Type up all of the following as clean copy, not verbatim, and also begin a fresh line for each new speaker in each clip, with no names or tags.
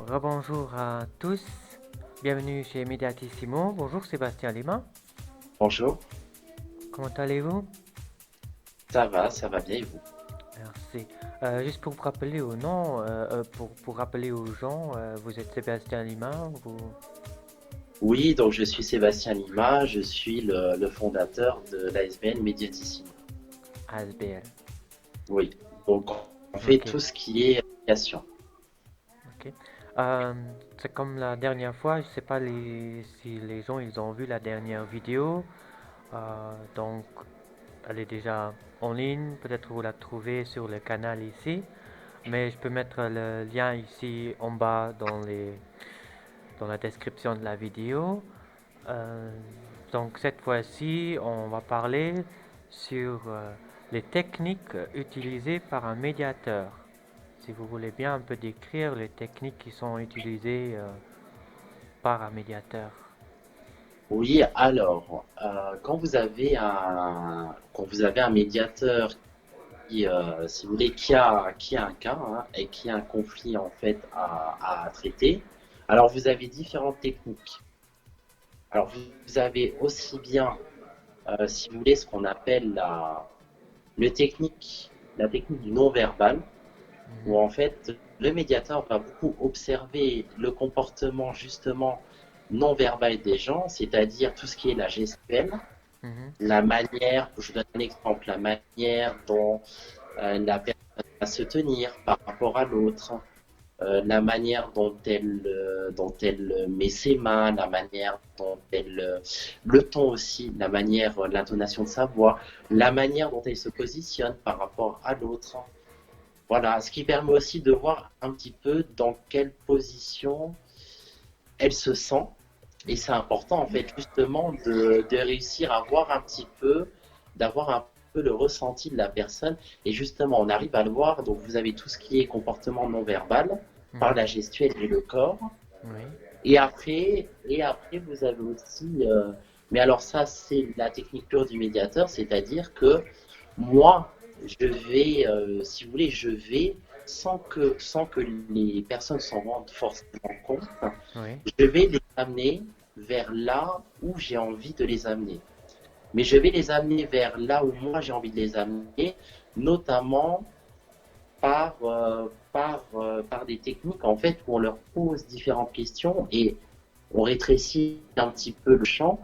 Rebonjour à tous, bienvenue chez Mediatissimo. Bonjour Sébastien Lima,
Bonjour,
comment allez-vous?
ça va bien et vous?
Merci. Juste pour vous rappeler au nom, pour rappeler aux gens, vous êtes Sébastien Lima, vous
Oui, donc je suis Sébastien Lima, je suis le fondateur de l'ASBL Mediatissimo.
ASBL.
Oui, donc on fait
Ok,
tout ce qui est application.
ok. Euh, c'est comme la dernière fois, je sais pas si les gens ils ont vu la dernière vidéo, donc elle est déjà en ligne, peut-être vous la trouvez sur le canal ici. Mais je peux mettre le lien ici en bas dans la description de la vidéo. Euh, donc cette fois-ci, on va parler sur les techniques utilisées par un médiateur. Si vous voulez bien un peu décrire les techniques qui sont utilisées par un médiateur.
Oui, alors, quand vous avez un médiateur qui, si vous voulez, qui a un cas hein, et qui a un conflit en fait à traiter, alors vous avez différentes techniques. Alors vous avez aussi bien, si vous voulez, ce qu'on appelle la technique du non-verbal, où
Mhm,
en fait le médiateur va beaucoup observer le comportement justement non-verbal des gens, c'est-à-dire tout ce qui est la gestuelle,
mhm,
la manière, je vous donne un exemple, la manière dont la personne va se tenir par rapport à l'autre, la manière dont elle met ses mains, la manière dont elle, le ton aussi, la manière, l'intonation de sa voix, la
mhm.
manière dont elle se positionne par rapport à l'autre. Voilà, ce qui permet aussi de voir un petit peu dans quelle position elle se sent. Et c'est important, en fait, justement, de réussir à voir un petit peu, d'avoir un peu le ressenti de la personne. Et justement, on arrive à le voir. Donc, vous avez tout ce qui est comportement non verbal, par
Mhm.
la gestuelle et le corps.
Oui.
Et après vous avez aussi, mais alors ça, c'est la technique pure du médiateur, c'est-à-dire que moi, je vais, si vous voulez, je vais, sans que les personnes s'en rendent forcément compte,
Oui.
je vais les amener vers là où j'ai envie de les amener. Mais je vais les amener vers là où moi j'ai envie de les amener, notamment par des techniques en fait où on leur pose différentes questions et on rétrécit un petit peu le champ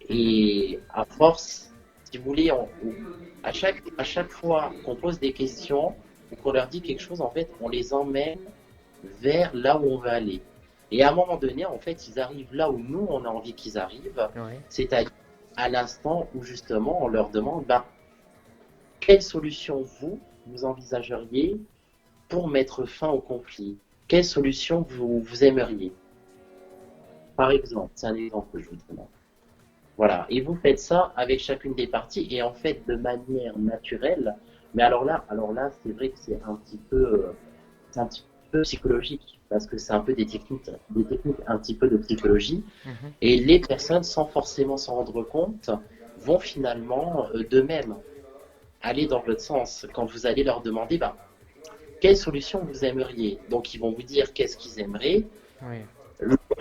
Mhm.
et à force, si vous voulez, à chaque fois qu'on pose des questions ou qu'on leur dit quelque chose, en fait, on les emmène vers là où on veut aller. Et à un moment donné, en fait, ils arrivent là où nous, on a envie qu'ils arrivent,
Oui.
c'est-à-dire à l'instant où justement on leur demande bah, quelle solution vous envisageriez pour mettre fin au conflit. Quelle solution vous aimeriez? Par exemple, c'est un exemple que je vous demande. Voilà, et vous faites ça avec chacune des parties et en fait de manière naturelle. Mais alors là, c'est vrai que c'est un petit peu psychologique parce que c'est un peu des techniques un petit peu de psychologie.
Mhm.
Et les personnes, sans forcément s'en rendre compte, vont finalement d'eux-mêmes aller dans votre sens quand vous allez leur demander, bah, quelle solution vous aimeriez? Donc ils vont vous dire qu'est-ce qu'ils aimeraient.
Oui.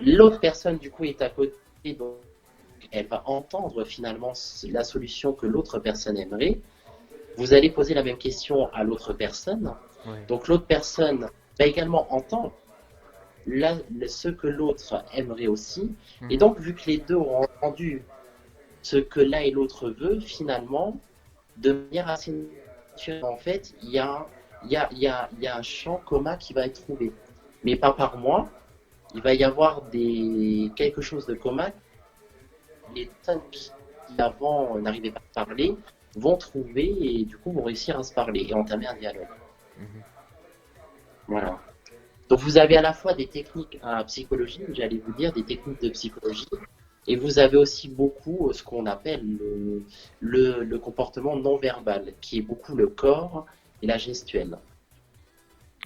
L'autre personne du coup est à côté, donc elle va entendre finalement la solution que l'autre personne aimerait. Vous allez poser la même question à l'autre personne.
Oui.
Donc l'autre personne va également entendre ce que l'autre aimerait aussi. Et
Mhm.
donc vu que les deux ont entendu ce que l'un et l'autre veut, finalement, de manière assez naturelle, en fait, il y a un champ commun qui va être trouvé. Mais pas par moi, il va y avoir quelque chose de commun. Les personnes qui avant n'arrivaient pas à parler vont trouver et du coup vont réussir à se parler et entamer un dialogue.
Mhm.
Voilà. Donc vous avez à la fois des techniques à psychologie, j'allais vous dire, des techniques de psychologie, et vous avez aussi beaucoup ce qu'on appelle le comportement non verbal, qui est beaucoup le corps et la gestuelle.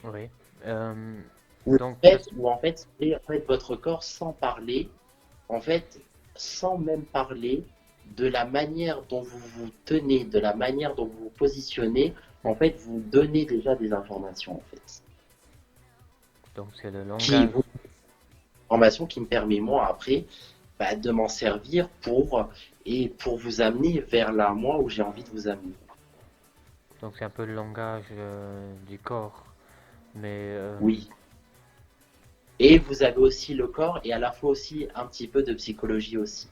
Oui. Euh,
Où
donc,
en fait, c'est en fait votre corps sans parler, en fait, sans même parler de la manière dont vous vous tenez, de la manière dont vous vous positionnez, en
mhm.
fait, vous donnez déjà des informations, en fait.
Donc c'est le
Qui vous,
langage.
information qui me permet, moi, après, de m'en servir pour vous amener vers la moi où j'ai envie de vous amener.
Donc c'est un peu le langage du corps. Mais
Oui. Et vous avez aussi le corps et à la fois aussi un petit peu de psychologie aussi.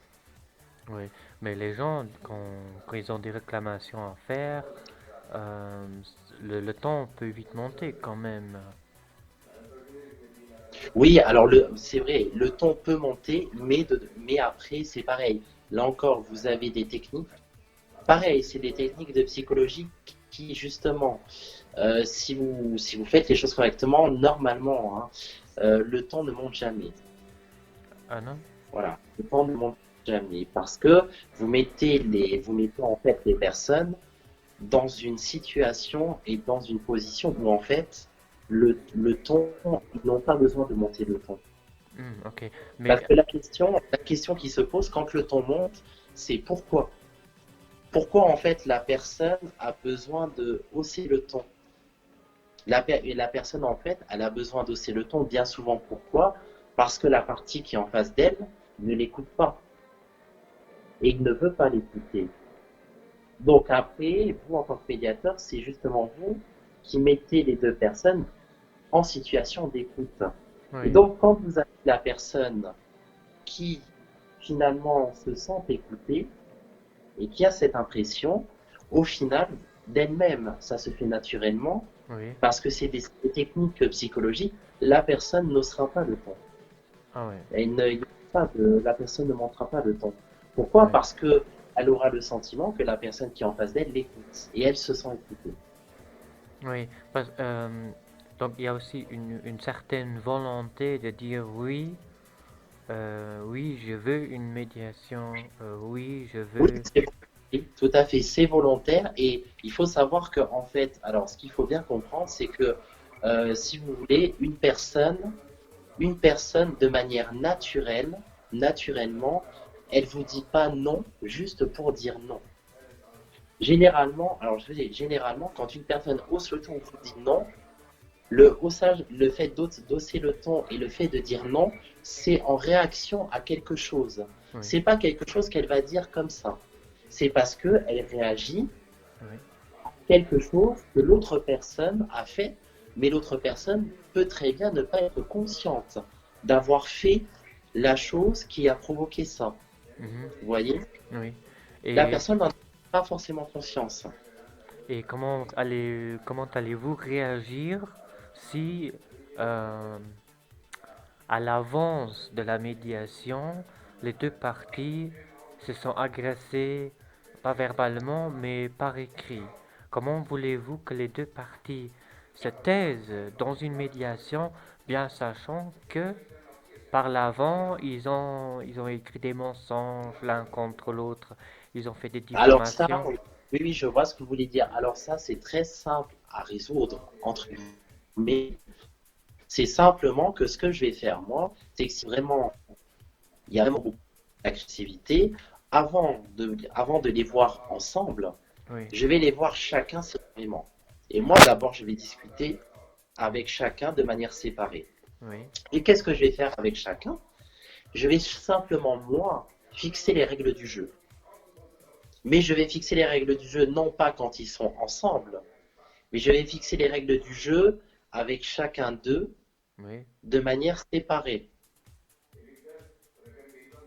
oui, mais les gens, quand ils ont des réclamations à faire, euh, le temps peut vite monter quand même.
Oui, alors c'est vrai, le ton peut monter, mais après, c'est pareil. Là encore, vous avez des techniques. Pareil, c'est des techniques de psychologie qui, justement, si vous faites les choses correctement, normalement, hein, le ton ne monte jamais.
Ah non?
Voilà, le ton ne monte jamais parce que vous mettez en fait les personnes dans une situation et dans une position où en fait, le ton, ils n'ont pas besoin de monter le ton.
Ok,
Parce
mais
que la question qui se pose quand le ton monte, c'est pourquoi? Pourquoi en fait la personne a besoin de hausser le ton? La personne en fait, elle a besoin d'hausser le ton bien souvent. Pourquoi? Parce que la partie qui est en face d'elle ne l'écoute pas et il ne veut pas l'écouter. Donc après, vous en tant que médiateur, c'est justement vous qui mettez les deux personnes en situation d'écoute. Et
oui,
donc quand vous avez la personne qui finalement se sent écoutée, et qui a cette impression, au final, d'elle-même, ça se fait naturellement,
oui,
parce que c'est des techniques psychologiques, la personne n'osera pas le ton.
ah ouais,
La personne ne montrera pas le ton. Pourquoi?
ouais,
Parce que elle aura le sentiment que la personne qui est en face d'elle l'écoute, et elle se sent écoutée.
oui. Donc il y a aussi une certaine volonté de dire oui, oui, je veux une médiation, oui, je
Oui,
veux.
oui, tout à fait, c'est volontaire, et il faut savoir que, en fait, alors ce qu'il faut bien comprendre, c'est que, si vous voulez, une personne de manière naturelle, naturellement, elle vous dit pas non juste pour dire non. Généralement, alors je veux dire, généralement, quand une personne hausse le ton ou vous dit non, le haussage, le fait d'hausser le ton et le fait de dire non, c'est en réaction à quelque chose.
Oui,
C'est pas quelque chose qu'elle va dire comme ça. C'est parce que elle réagit
oui,
à quelque chose que l'autre personne a fait, mais l'autre personne peut très bien ne pas être consciente d'avoir fait la chose qui a provoqué ça.
mhm,
Vous voyez?
oui.
La
Et,
personne n'en a pas forcément conscience.
et comment allez-vous réagir si euh, à l'avance de la médiation, les deux parties se sont agressées, pas verbalement, mais par écrit. Comment voulez-vous que les deux parties se taisent dans une médiation, bien sachant que par l'avant, ils ont écrit des mensonges l'un contre l'autre, ils ont fait des
Alors ça,
diffamations.
oui, oui, je vois ce que vous voulez dire. Alors ça, c'est très simple à résoudre, entre guillemets. C'est simplement que ce que je vais faire, moi, c'est que si vraiment il y a vraiment beaucoup d'agressivité, avant de les voir ensemble,
Oui,
je vais les voir chacun séparément. Et moi, d'abord, je vais discuter avec chacun de manière séparée.
oui,
Et qu'est-ce que je vais faire avec chacun? Je vais simplement, moi, fixer les règles du jeu. Mais je vais fixer les règles du jeu non pas quand ils sont ensemble, mais je vais fixer les règles du jeu avec chacun d'eux
oui,
de manière séparée.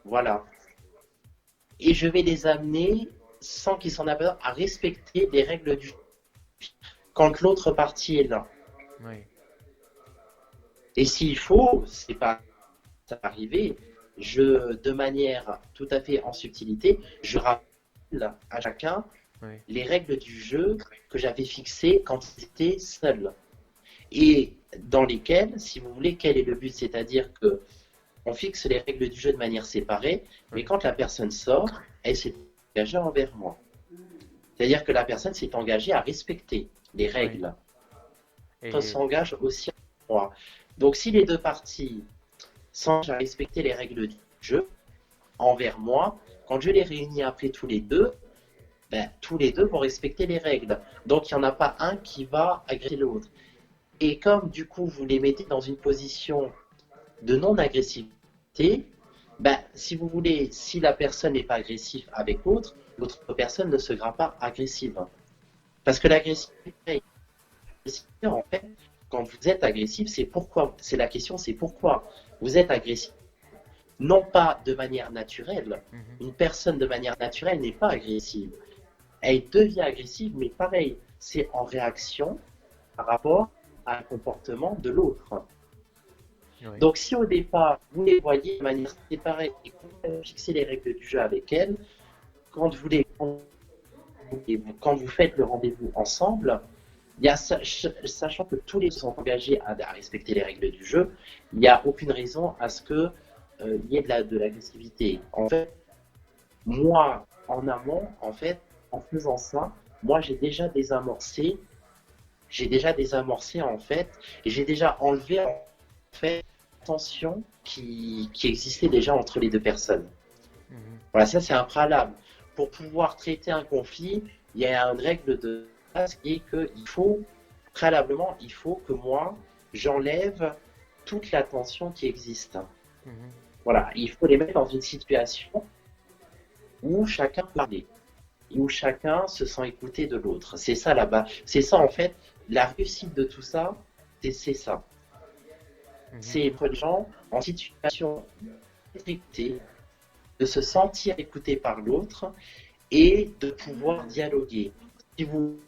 Voilà. Et je vais les amener, sans qu'ils s'en aperçoivent, à respecter les règles du jeu quand l'autre partie est là.
oui,
Et s'il faut, c'est pas arrivé, de manière tout à fait en subtilité, je rappelle à chacun
oui,
les règles du jeu que j'avais fixées quand ils étaient seuls. Et dans lesquelles, si vous voulez, quel est le but? C'est-à-dire que on fixe les règles du jeu de manière séparée, mais
oui,
quand la personne sort, elle s'est engagée envers moi. C'est-à-dire que la personne s'est engagée à respecter les
oui.
règles. L'autre
Et
s'engage aussi envers moi. Donc si les deux parties s'engagent à respecter les règles du jeu envers moi, quand je les réunis après tous les deux vont respecter les règles. Donc il n'y en a pas un qui va agresser l'autre. Et comme du coup vous les mettez dans une position de non-agressivité, Ben, si vous voulez, si la personne n'est pas agressive avec l'autre personne ne sera pas agressive. Parce que l'agressivité, en fait, quand vous êtes agressif, c'est pourquoi. C'est la question, c'est pourquoi vous êtes agressif. Non pas de manière naturelle.
Mhm.
Une personne de manière naturelle n'est pas agressive. Elle devient agressive, mais pareil, c'est en réaction par rapport à un comportement de l'autre.
Oui.
Donc si au départ, vous les voyez de manière séparée et que vous fixez les règles du jeu avec elles, quand vous, les, quand vous faites le rendez-vous ensemble, il y a, sachant que tous les deux sont engagés à respecter les règles du jeu, il n'y a aucune raison à ce que il y ait de l'agressivité. En fait, moi, en amont, en fait, en faisant ça, moi, j'ai déjà désamorcé, en fait, et j'ai déjà enlevé, en fait, la tension qui existait déjà entre les deux personnes.
Mhm.
Voilà, ça, c'est un préalable. Pour pouvoir traiter un conflit, il y a une règle de base qui est qu'il faut, préalablement, il faut que moi, j'enlève toute la tension qui existe.
Mhm.
Voilà, il faut les mettre dans une situation où chacun peut parler, où chacun se sent écouté de l'autre. C'est ça là-bas. C'est ça, en fait, la réussite de tout ça, c'est ça.
Mhm.
C'est pour les gens en situation d'écouter, de se sentir écouté par l'autre et de pouvoir dialoguer. Si vous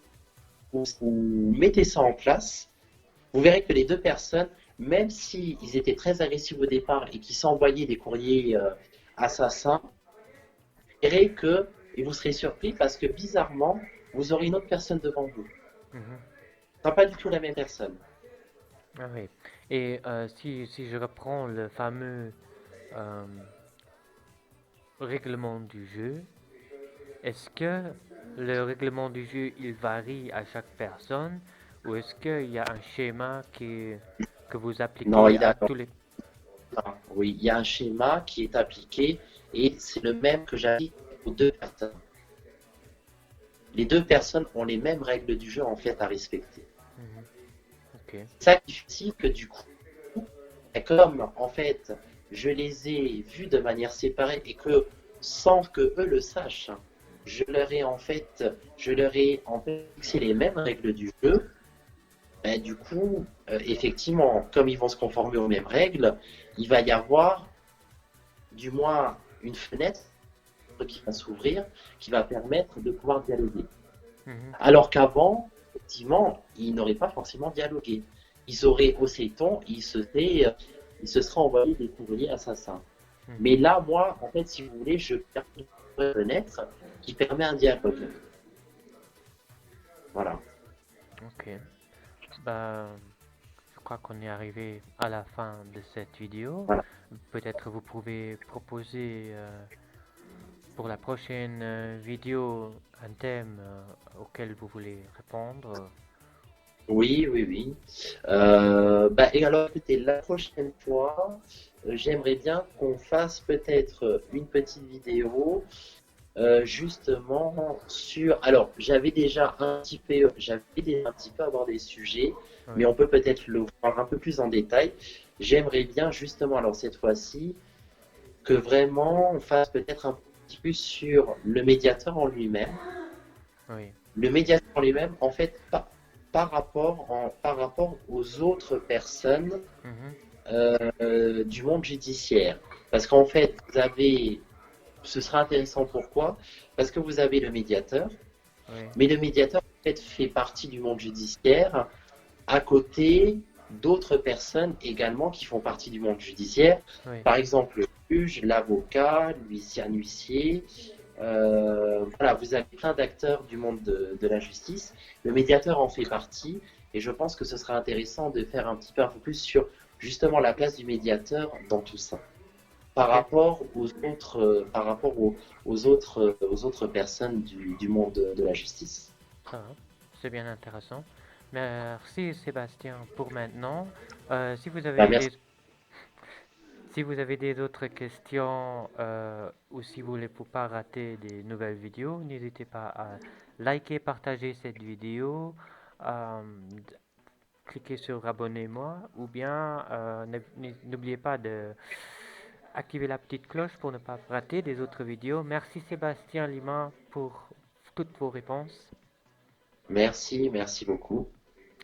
mettez ça en place, vous verrez que les deux personnes, même s'ils étaient très agressifs au départ et qu'ils s'envoyaient des courriers assassins, vous verrez que, et vous serez surpris parce que bizarrement, vous aurez une autre personne devant vous.
Mhm.
Ce sera pas du tout la même personne.
Ah oui. Et si je reprends le fameux euh, règlement du jeu, est-ce que le règlement du jeu il varie à chaque personne ou est-ce qu'il y a un schéma que vous
Non,
appliquez
il
à
a,
tous les...
oui, il y a un schéma qui est appliqué et c'est le même que j'applique aux deux personnes. Les deux personnes ont les mêmes règles du jeu en fait à respecter.
Mhm. Ok.
C'est ça qui fait que du coup, comme en fait je les ai vus de manière séparée et que sans que eux le sachent, je leur ai en fait fixé les mêmes règles du jeu. Ben, du coup, effectivement, comme ils vont se conformer aux mêmes règles, il va y avoir du moins une fenêtre qui va s'ouvrir, qui va permettre de pouvoir dialoguer.
Mhm.
Alors qu'avant, effectivement, ils n'auraient pas forcément dialogué. Ils auraient haussé le ton, ils se seraient envoyés des courriers assassins. Mais
Mhm.
là, moi, en fait, si vous voulez, je perds une fenêtre qui permet un dialogue. Voilà.
Ok. Bah, je crois qu'on est arrivé à la fin de cette vidéo.
Voilà.
Peut-être vous pouvez proposer pour la prochaine vidéo un thème auquel vous voulez répondre.
Oui, oui, oui. Bah, et alors, écoutez, la prochaine fois, j'aimerais bien qu'on fasse peut-être une petite vidéo justement sur. Alors, j'avais déjà un petit peu abordé le sujet, mais
Oui.
on peut peut-être le voir un peu plus en détail. J'aimerais bien justement, alors cette fois-ci, que vraiment on fasse peut-être un petit peu sur le médiateur en lui-même.
Oui.
Le médiateur en lui-même, en fait, par rapport aux autres personnes
Mhm.
du monde judiciaire. Parce qu'en fait, ce sera intéressant pourquoi? Parce que vous avez le médiateur,
Oui.
mais le médiateur en fait, fait partie du monde judiciaire à côté d'autres personnes également qui font partie du monde judiciaire.
Oui.
Par exemple, le juge, l'avocat, l'huissier, un huissier. Voilà, vous avez plein d'acteurs du monde de la justice. Le
Oui.
médiateur en fait partie et je pense que ce sera intéressant de faire un peu plus sur justement la place du médiateur dans tout ça par
Ok.
rapport aux autres personnes du monde de la justice.
Ça va. C'est bien intéressant. Merci Sébastien pour maintenant. Si vous
Bah,
avez
merci.
si vous avez des autres questions ou si vous voulez pour pas rater des nouvelles vidéos, n'hésitez pas à liker, partager cette vidéo, euh, cliquer sur abonnez-moi ou bien n'oubliez pas de activer la petite cloche pour ne pas rater des autres vidéos. Merci Sébastien Lima pour toutes vos réponses
Merci, merci beaucoup.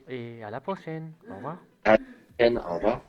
et à la prochaine. Au revoir.
À la prochaine, au revoir.